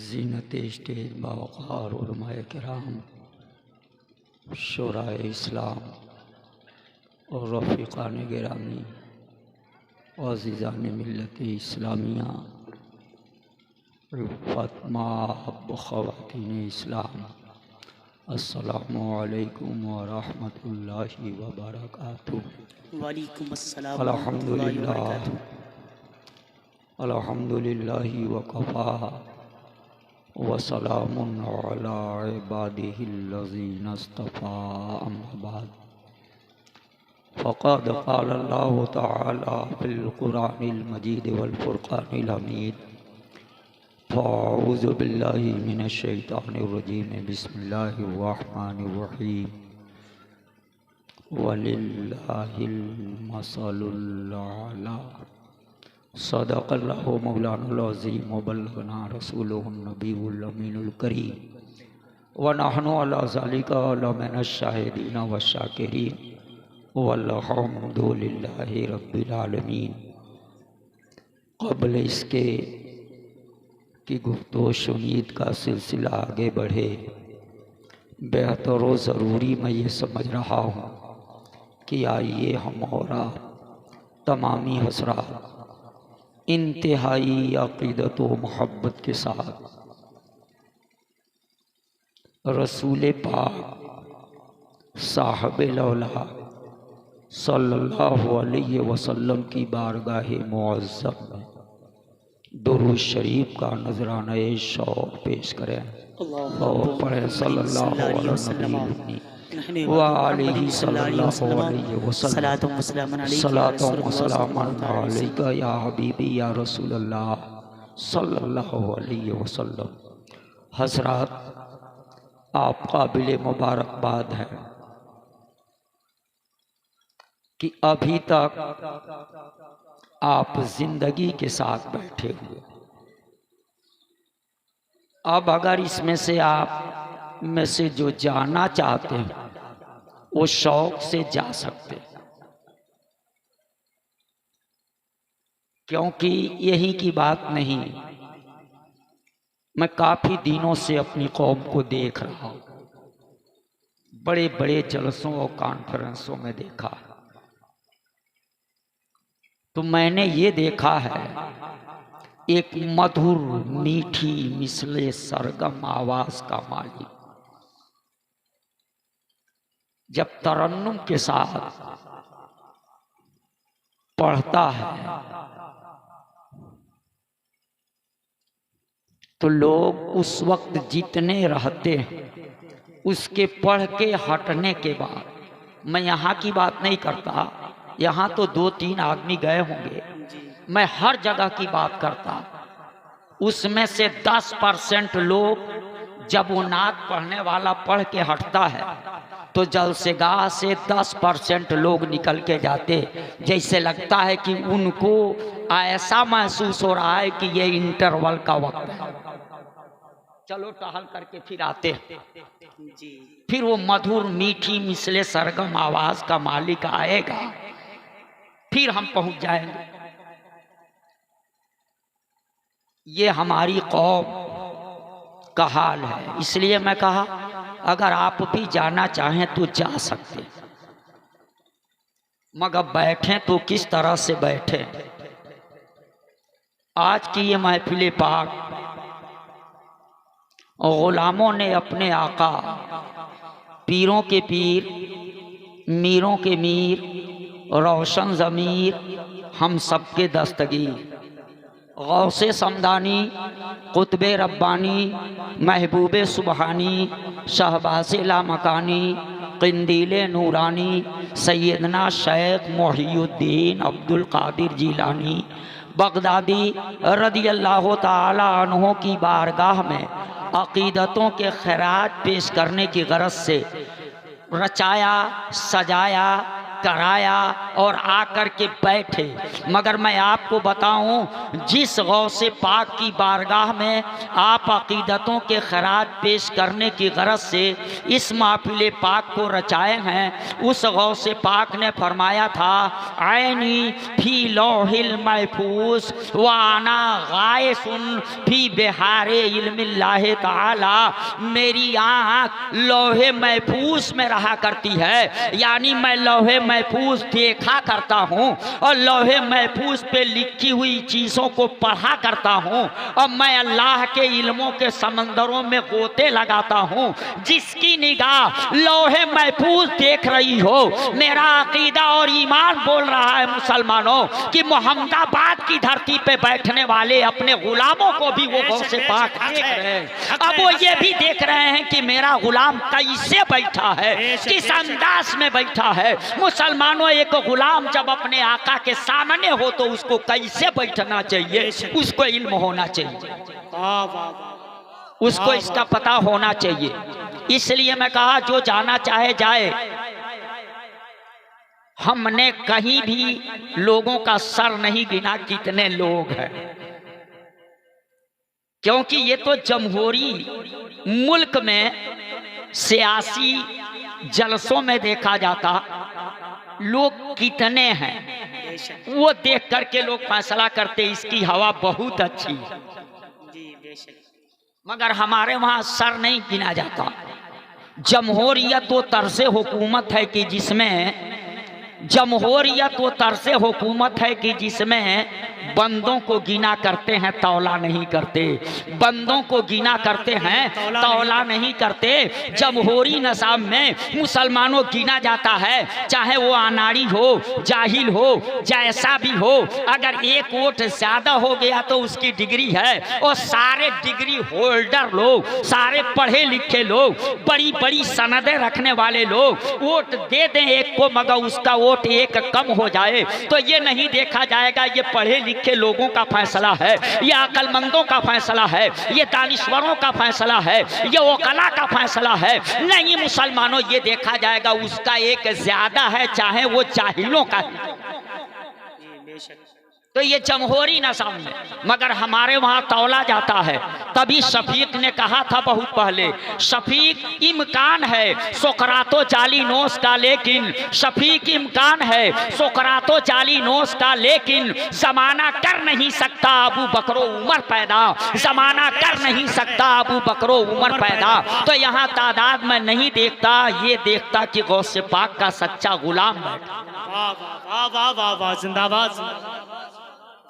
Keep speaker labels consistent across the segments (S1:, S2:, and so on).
S1: ज़ीनत stage बावक़ार उलमाए किराम, शुराए इस्लाम और रफ़ीक़ान गिरामी और अज़ीज़ान मिल्लत इस्लामिया, फ़ातिमा ख़वातीन इस्लाम, अस्सलामु अलैकुम व रहमतुल्लाहि व बरकातुहू।
S2: वालेकुम अस्सलाम व रहमतुल्लाहि व
S1: अल्हम्दुलिल्लाह
S2: बरकातुहू।
S1: अल्हम्दुलिल्लाहि व कफ़ा व सलामुन अला इबादिहिल्लज़ीना इस्तफ़ा, अम्मा बाद। फ़क़द क़ाल अल्लाहु तआला फ़िल क़ुरानिल मजीद वल फ़ुरक़ानिल हमीद। फ़अऊज़ु बिल्लाहि मिनश शैतानिर रजीम। बिस्मिल्लाहिर रहमानिर रहीम। वलिल्लाहिल मसलुल आला। सदक़ल्लाहु मौलानाल अज़ीम व बल्लगना रसूलुहुन नबियुल अमीनुल करीम व नहनु अला ज़ालिका लमिनश शाहिदीन व शाकिरीन वल्हम्दुलिल्लाहि रब्बिल आलमीन। क़ब्ल इसके कि गुफ्तगू शुनीद का सिलसिला आगे बढ़े, बेहतर व ज़रूरी मैं ये समझ रहा हूँ कि आइए हम और आप तमामी हज़रात इंतहाई अक़ीदत व मोहब्बत के साथ रसूल पाक साहब लौला सल्लल्लाहु अलैहि वसल्लम की बारगाह मुअज़्ज़म में दुरूद शरीफ का नजराना शौक़ पेश करें और पढ़ें सल्लल्लाहु अलैहि वसल्लम व आलिहि सल्लल्लाहु अलैहि वसल्लम। सलातुम व सलामुन अलैका या हबीबी या रसूलल्लाह सल्लल्लाहु अलैहि वसल्लम। हज़रात, आप काबिल मुबारकबाद हैं कि अभी तक आप जिंदगी के साथ बैठे हुए। अब अगर इसमें से आप में से जो जाना चाहते हैं वो शौक से जा सकते हैं, क्योंकि यही की बात नहीं, मैं काफी दिनों से अपनी कौम को देख रहा हूं, बड़े बड़े जलसों और कॉन्फ्रेंसों में देखा है, तो मैंने ये देखा है एक मधुर मीठी मिसले सरगम आवाज का मालिक जब तरन्नुम के साथ पढ़ता है तो लोग उस वक्त जितने रहते हैं उसके पढ़ के हटने के बाद, मैं यहाँ की बात नहीं करता, यहाँ तो 2-3 आदमी गए होंगे, मैं हर जगह की बात करता, उसमें से 10% लोग जब वो नात पढ़ने वाला पढ़ के हटता है तो जलसेगाह से 10% लोग निकल के जाते, जैसे लगता है कि उनको ऐसा महसूस हो रहा है कि ये इंटरवल का वक्त है, चलो टहल करके फिर आते हैं। फिर वो मधुर मीठी मिसले सरगम आवाज का मालिक आएगा, फिर हम पहुंच जाएंगे। ये हमारी कौम का हाल है। इसलिए मैं कहा अगर आप भी जाना चाहें तो जा सकते, मगर बैठें तो किस तरह से बैठें। आज की ये महफिल पाक गुलामों ने अपने आका, पीरों के पीर, मीरों के मीर, रोशन ज़मीर, हम सबके दस्तगीर, गौसे समदानी, कुतबे रब्बानी, महबूबे सुबहानी, शहबाज़े लामकानी, क़िंदीले नूरानी, सैयदना शेख मोहियुद्दीन अब्दुल कादिर जीलानी बगदादी रदियल्लाहु ताला अन्हो की बारगाह में अक़ीदतों के खैरात पेश करने की गरज से रचाया, सजाया, कराया और आकर के बैठे। मगर मैं आपको बताऊं, जिस गौसे पाक की बारगाह में आप अकीदतों के खराज पेश करने की गरज से इस महफिल पाक को रचाए हैं, उस गौसे पाक ने फरमाया था, ऐनी फी लौहिल महफूज व आना गायसुन फी बिहारे इल्मिल्लाह ताला। मेरी आँख लौहे महफूज में रहा करती है, यानी मैं लौहे महफूज देखा करता हूँ और लौहे महफूज पे लिखी हुई चीज़ों को पढ़ा करता हूँ और मैं अल्लाह के इल्मों के समंदरों में गोते लगाता हूँ। जिसकी निगाह लौहे महफूज देख रही हो, मेरा अकीदा और ईमान बोल रहा है मुसलमानों कि मोहम्मदाबाद की धरती पे बैठने वाले अपने गुलामों को भी वो गौसे पाक देख रहे हैं। अब वो ये भी देख रहे हैं कि मेरा गुलाम कैसे बैठा है, किस अंदाज में बैठा है। मुसलमानों, एक गुलाम जब अपने आका के सामने हो तो उसको कैसे बैठना चाहिए, उसको इल्म होना चाहिए, उसको इसका पता होना चाहिए। इसलिए मैं कहा जो जाना चाहे जाए। हमने कहीं भी लोगों का सर नहीं गिना कितने लोग हैं, क्योंकि ये तो जमहूरी मुल्क में सियासी जलसों में देखा जाता लोग कितने हैं, वो देख करके लोग फैसला करते इसकी हवा बहुत अच्छी है। मगर हमारे वहाँ सर नहीं गिना जाता। जमहूरियत वो तर्ज़े हुकूमत है कि जिसमें जमहूरियत वो तर्ज़े हुकूमत है कि जिसमें बंदों को गिना करते हैं, तौला नहीं करते। बंदों को गिना करते हैं, तौला नहीं करते। जमहूरी निज़ाम में मुसलमानों गिना जाता है, चाहे वो अनाड़ी हो, जाहिल हो, जैसा भी हो। अगर एक वोट ज़्यादा हो गया तो उसकी डिग्री है, और सारे डिग्री होल्डर लोग, सारे पढ़े लिखे लोग, बड़ी बड़ी सनदें रखने वाले लोग वोट दे दें एक को, मगर उसका वोट एक कम हो जाए तो ये नहीं देखा जाएगा ये पढ़े लिखे लोगों का फैसला है, ये अकलमंदों का फैसला है, ये दानिश्वरों का फैसला है, ये वकला का फैसला है। नहीं मुसलमानों, ये देखा जाएगा उसका एक ज्यादा है, चाहे वो जाहिलों का। तो ये जमहूरी निज़ाम में, मगर हमारे वहाँ तौला जाता है। तभी शफीक ने कहा था बहुत पहले, शफीक इम्कान है सोकरातो जाली नोस का, लेकिन शफीक इम्कान है सोकरातो जाली नोस का, लेकिन जमाना कर नहीं सकता अबू बकरो उमर पैदा, जमाना कर नहीं सकता अबू बकरो उमर पैदा। तो यहाँ तादाद में नहीं देखता, ये देखता कि गौसे पाक का सच्चा गुलाम बैठा।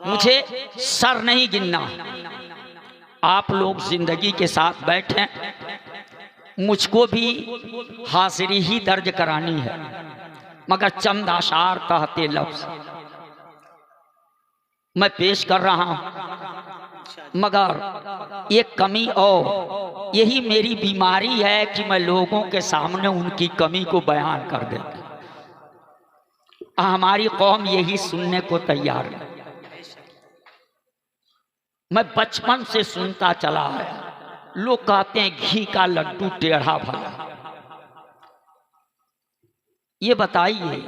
S1: मुझे सर नहीं गिनना। आप लोग जिंदगी के साथ बैठे, मुझको भी हाजिरी ही दर्ज करानी है, मगर चंद आशार कहते लफ्ज मैं पेश कर रहा हूं। मगर एक कमी और, यही मेरी बीमारी है कि मैं लोगों के सामने उनकी कमी को बयान कर देता। हमारी कौम यही सुनने को तैयार है। मैं बचपन से सुनता चला है, लोग कहते हैं घी का लड्डू टेढ़ा भला। ये बताइए,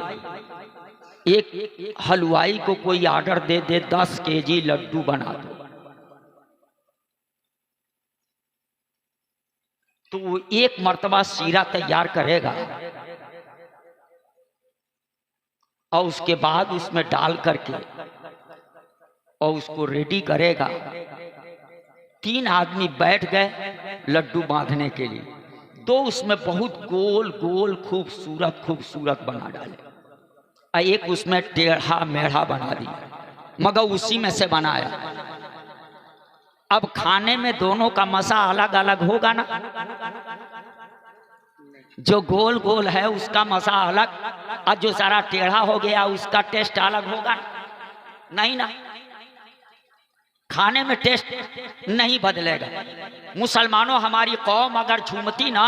S1: एक हलवाई को कोई ऑर्डर दे दे 10 केजी लड्डू बना दो, तो वो एक मर्तबा सीरा तैयार करेगा और उसके बाद उसमें डाल करके और उसको रेडी करेगा। 3 आदमी बैठ गए लड्डू बांधने के लिए, तो उसमें बहुत गोल गोल खूबसूरत खूबसूरत बना डाले, एक उसमें टेढ़ा मेढ़ा बना दिया, मगर उसी में से बनाया। अब खाने में दोनों का मजा अलग अलग होगा ना, जो गोल गोल है उसका मजा अलग, और जो सारा टेढ़ा हो गया उसका टेस्ट अलग होगा नहीं ना। खाने में टेस्ट नहीं बदलेगा। मुसलमानों, हमारी कौम अगर झूमती ना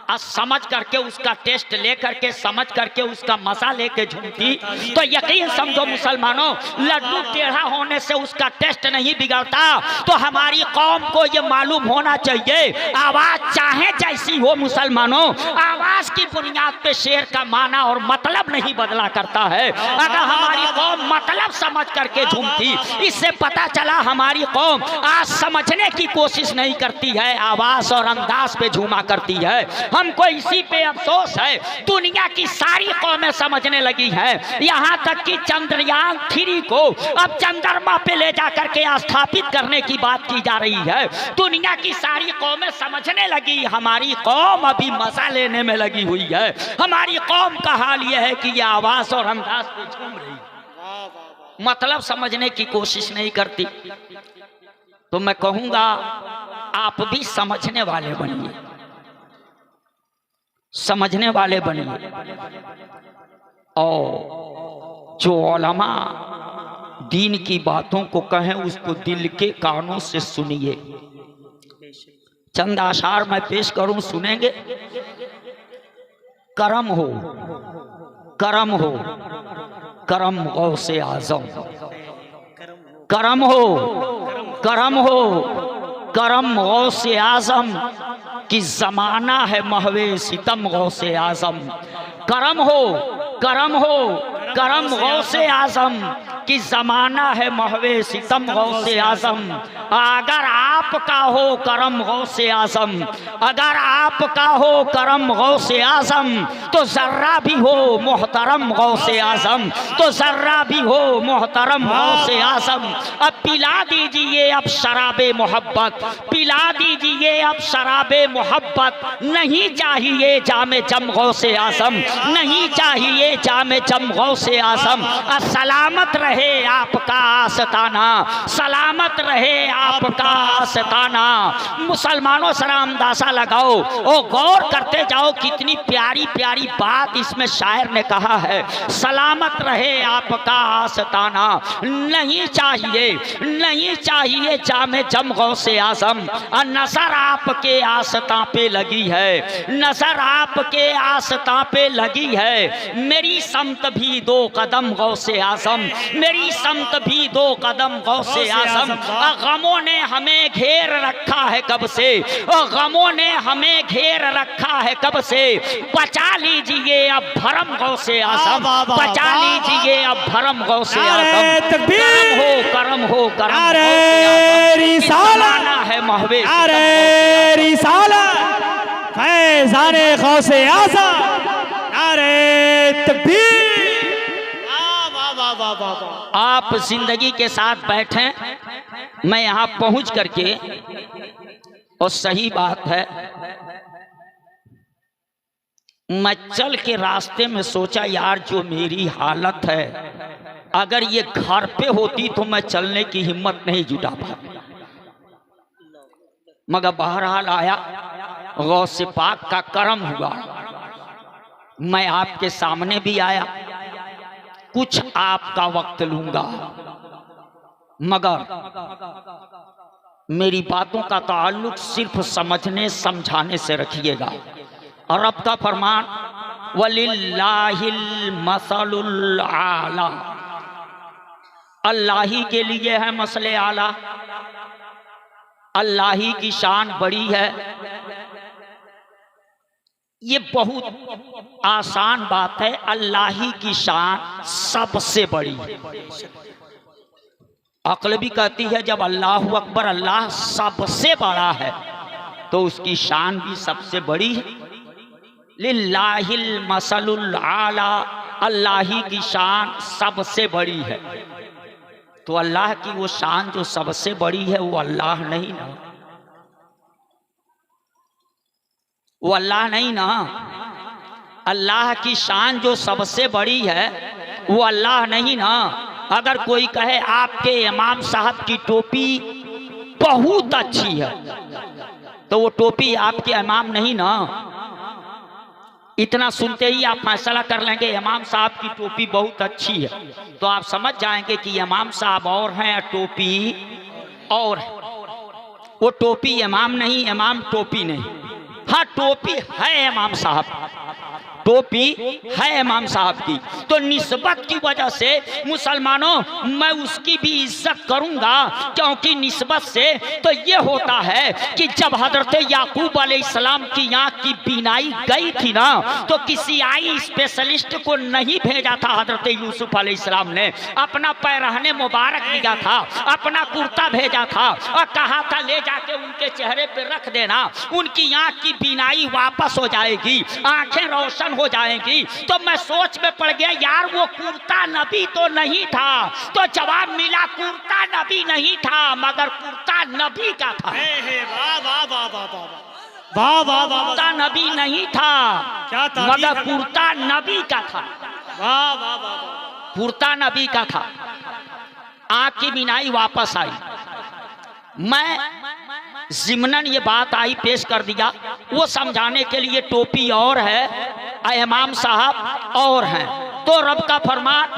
S1: और समझ करके उसका टेस्ट ले करके समझ करके उसका मजा लेके झूमती तो यकीन समझो मुसलमानों, लड्डू टेढ़ा होने से उसका टेस्ट नहीं बिगड़ता। तो हमारी कौम को ये मालूम होना चाहिए, आवाज चाहे जैसी हो मुसलमानों, आवाज की बुनियाद पे शेर का माना और मतलब नहीं बदला करता है। अगर हमारी कौम मतलब समझ करके झूमती, इससे पता चला हमारी कौम आज समझने की कोशिश नहीं करती है, आवाज और अंदाज पे झूमा करती है। हमको इसी पे अफसोस है, दुनिया की सारी कौमें समझने लगी हैं, यहाँ तक कि चंद्रयान 3 को अब चंद्रमा पे ले जाकर के स्थापित करने की बात की जा रही है। दुनिया की सारी कौमें समझने लगी, हमारी कौम अभी मजा लेने में लगी हुई है। हमारी कौम का हाल यह है कि यह आवाज और अंदाज पे झूम रही है, मतलब समझने की कोशिश नहीं करती। तो मैं कहूंगा आप भी समझने वाले बनिए, समझने वाले बनिए, और जो उलमा दीन की बातों को कहें उसको दिल के कानों से सुनिए। चंद आशार मैं पेश करूं, सुनेंगे? करम हो, करम हो, करम गौसे आजम, करम हो, करम हो, करम गौसे आजम कि जमाना है महवे सितम गौसे आजम। करम हो, करम हो, करम गौसे आजम कि जमाना है महवे सितम गौसे आजम। अगर आपका हो करम गौसे आजम, अगर आपका हो करम गौसे आजम, तो जर्रा भी हो मोहतरम गौसे आजम, तो जर्रा भी हो मोहतरम गौसे आजम। अब पिला दीजिए अब शराबे मोहब्बत, पिला दीजिए अब शराबे मोहब्बत, नहीं चाहिए जामे जम गौसे आजम, नहीं चाहिए जामे जम गौसे आजम। सलामत रहे आपका आस्ताना, सलामत रहे आपका आस्ताना। मुसलमानों सरा अंदाजा लगाओ और गौर करते जाओ, कितनी प्यारी प्यारी बात इसमें शायर ने कहा है। सलामत रहे आपका आस्ताना, नहीं चाहिए, नहीं चाहिए जामे जम गौसे आजम। और नजर आपके आस्ता पे लगी है, नजर आपके आस्ता पे लगी है। मेरी समत भी 2 कदम गौसे आजम, मेरी समत भी 2 कदम गौसे आजम। गमों ने हमें घेर रखा है कब से, गमों ने हमें घेर रखा है कब से। बचा लीजिए अब भरम गौसे आजम, बचा लीजिए अब भरम गौसे आजम। करम हो, करम हो, करम रिसाला है महवे,
S2: अरे रिसाला फैज़ाने गौसे आज़म, अरे तकबीर।
S1: आप जिंदगी के साथ बैठें, मैं यहाँ पहुँच करके, और सही बात है, मैं चल के रास्ते में सोचा यार जो मेरी हालत है, अगर ये घर पे होती तो मैं चलने की हिम्मत नहीं जुटा पाता। मगर बहरहाल आया, गौसे पाक का करम हुआ, मैं आपके सामने भी आया। कुछ आपका वक्त लूंगा, मगर मेरी बातों का ताल्लुक सिर्फ समझने समझाने से रखिएगा। और रब का फरमान वलिल्लाहिल मसलुल आला, अल्लाह ही के लिए है मसले आला, अल्लाह ही की शान बड़ी है। ये बहुत आसान बात है, अल्लाह ही की शान सबसे बड़ी है। अक्ल भी कहती है जब अल्लाह अकबर, अल्लाह सबसे बड़ा है, तो उसकी शान भी सबसे बड़ी है। लिल्लाहिल मसलुल आला, अल्लाह ही की शान सबसे बड़ी है। तो अल्लाह की वो शान जो सबसे बड़ी है वो अल्लाह नहीं ना, वो अल्लाह नहीं ना। अल्लाह की शान जो सबसे बड़ी है वो अल्लाह नहीं ना। अगर कोई कहे आपके इमाम साहब की टोपी बहुत अच्छी है, तो वो टोपी आपके इमाम नहीं ना। इतना सुनते ही आप फैसला कर लेंगे इमाम साहब की टोपी बहुत अच्छी है, तो आप समझ जाएंगे कि इमाम साहब और हैं, टोपी और है। वो टोपी इमाम नहीं, इमाम टोपी नहीं। हाँ टोपी है इमाम साहब, टोपी है इमाम साहब की, तो निस्बत की वजह से मुसलमानों मैं उसकी भी इज्जत करूंगा, क्योंकि निस्बत से तो ये होता है कि जब हजरत याकूब अलैहिस्सलाम की आंख की बीनाई गई थी ना, तो किसी आई स्पेशलिस्ट को नहीं भेजा था हजरत यूसुफ अलैहिस्सलाम ने, अपना पैरहने मुबारक दिया था, अपना कुर्ता भेजा था और कहा था ले जाके उनके चेहरे पे रख देना, उनकी आंख की बीनाई वापस हो जाएगी, आंखें रोशन हो जाएंगी। तो मैं सोच में पड़ गया यार वो कुर्ता नबी तो नहीं था, तो जवाब मिला कुर्ता नबी नहीं था मगर कुर्ता नबी का था।
S2: वाह वाह वाह,
S1: कुर्ता नबी नहीं था
S2: क्या
S1: मगर कुर्ता नबी का था,
S2: वाह वाह वाह,
S1: कुर्ता नबी का था। आंख की बीनाई वापस आई। मैं जिमनन ये बात आई पेश कर दिया, वो समझाने के लिए टोपी और है, इमाम साहब और हैं। तो रब का फरमान